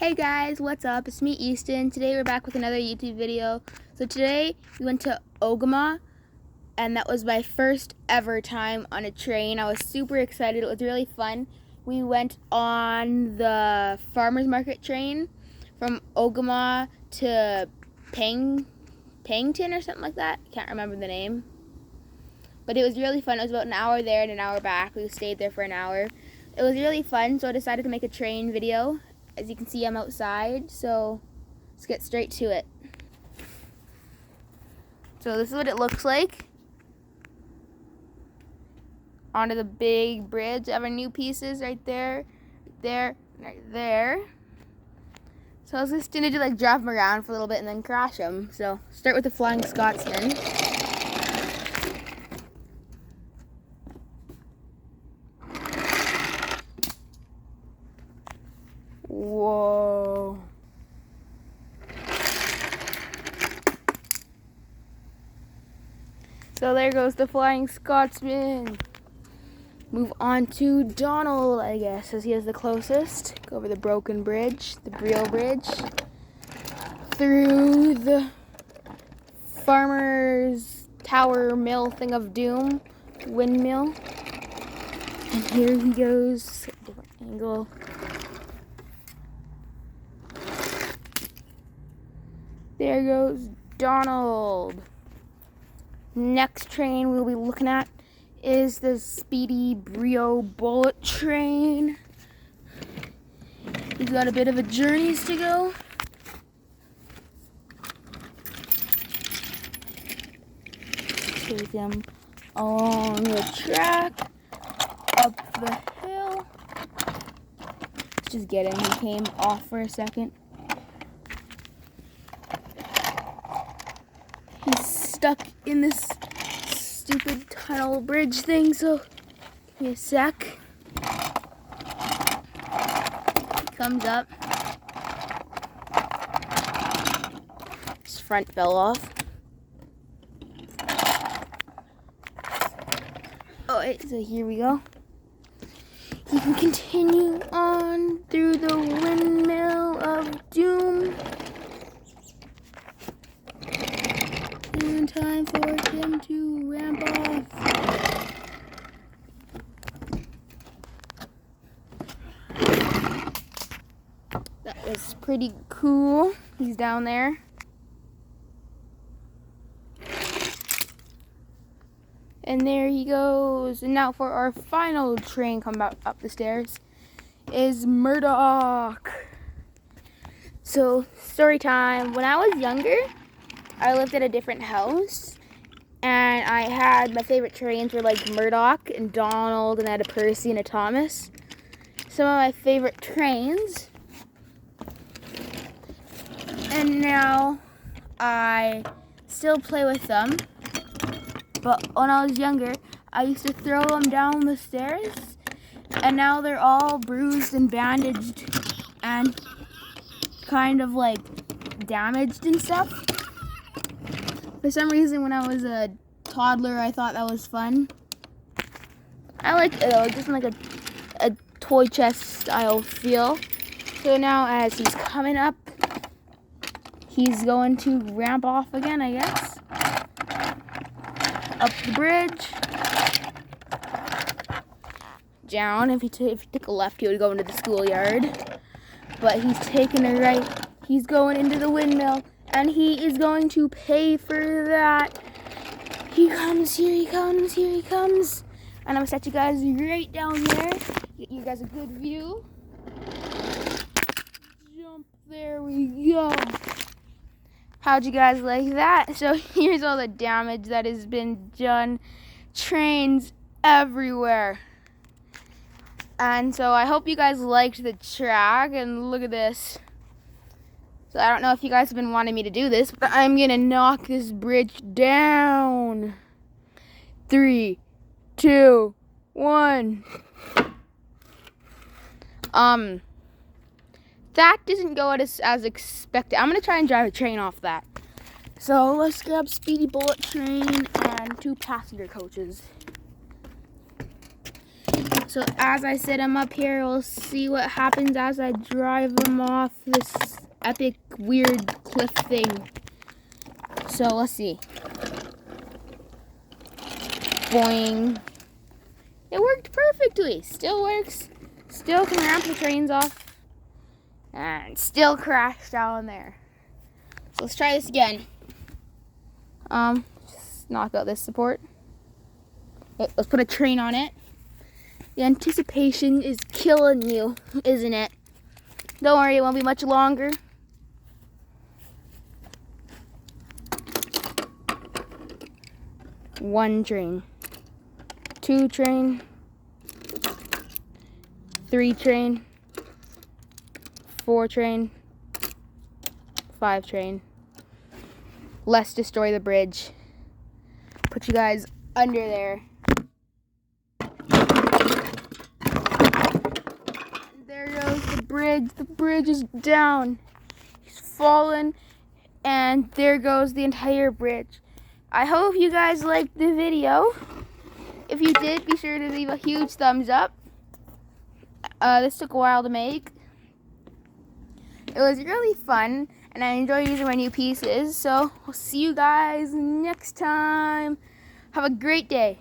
Hey guys, what's up? It's me, Easton. Today we're back with another YouTube video. So today we went to Ogama, and that was my first ever time on a train. I was super excited. It was really fun. We went on the farmers market train from Ogama to Pangton or something like that. I can't remember the name. But it was really fun. It was about an hour there and an hour back. We stayed there for an hour. It was really fun, so I decided to make a train video. As you can see, I'm outside, so let's get straight to it. So this is what it looks like. Onto the big bridge. I have our new pieces right there, right there. So I was just gonna drive them around for a little bit and then crash them. So start with the Flying Scotsman. Whoa. So there goes the Flying Scotsman. Move on to Donald, I guess, as he is the closest. Go over the broken bridge, the Brio Bridge. Through the Farmer's Tower Mill thing of doom, windmill. And here he goes, different angle. There goes Donald. Next train we'll be looking at is the Speedy Brio Bullet Train. He's got a bit of a journey to go. Take him along the track, up the hill. Let's just get him. He came off for a second. He's stuck in this stupid tunnel bridge thing, so give me a sec. He comes up. His front fell off. Alright, so here we go. You can continue on through the windmill of doom. And time for him to ramp off. That was pretty cool. He's down there. And there he goes. And now for our final train come up the stairs is Murdoch. So, story time. When I was younger, I lived at a different house, and I had my favorite trains were like Murdoch and Donald, and I had a Percy and a Thomas. Some of my favorite trains. And now I still play with them. But when I was younger, I used to throw them down the stairs, and now they're all bruised and bandaged and kind of like damaged and stuff. For some reason, when I was a toddler, I thought that was fun. I like it though, just like a toy chest style feel. So now as he's coming up, he's going to ramp off again, I guess. Up the bridge. Down. If he took a left, he would go into the schoolyard. But he's taking a right. He's going into the windmill. And he is going to pay for that. He comes, here he comes, here he comes. And I'm going to set you guys right down there. Get you guys a good view. Jump, there we go. How'd you guys like that? So here's all the damage that has been done. Trains everywhere. And so I hope you guys liked the track. And look at this. So I don't know if you guys have been wanting me to do this, but I'm going to knock this bridge down. 3, 2, 1. That didn't go as expected. I'm going to try and drive a train off that. So let's grab Speedy Bullet Train and 2 passenger coaches. So as I set him up here, we'll see what happens as I drive him off this epic weird cliff thing. So let's see. Boing. It worked perfectly. Still works. Still can ramp the trains off. And still crashed down there. So let's try this again. Just knock out this support. Let's put a train on it. The anticipation is killing you, isn't it? Don't worry, it won't be much longer. One train. 2 train. 3 train. 4 train. 5 train. Let's destroy the bridge. Put you guys under there. There goes the bridge. The bridge is down. He's fallen. And there goes the entire bridge. I hope you guys liked the video. If you did, be sure to leave a huge thumbs up. This took a while to make. It was really fun, and I enjoy using my new pieces. So, I'll see you guys next time. Have a great day.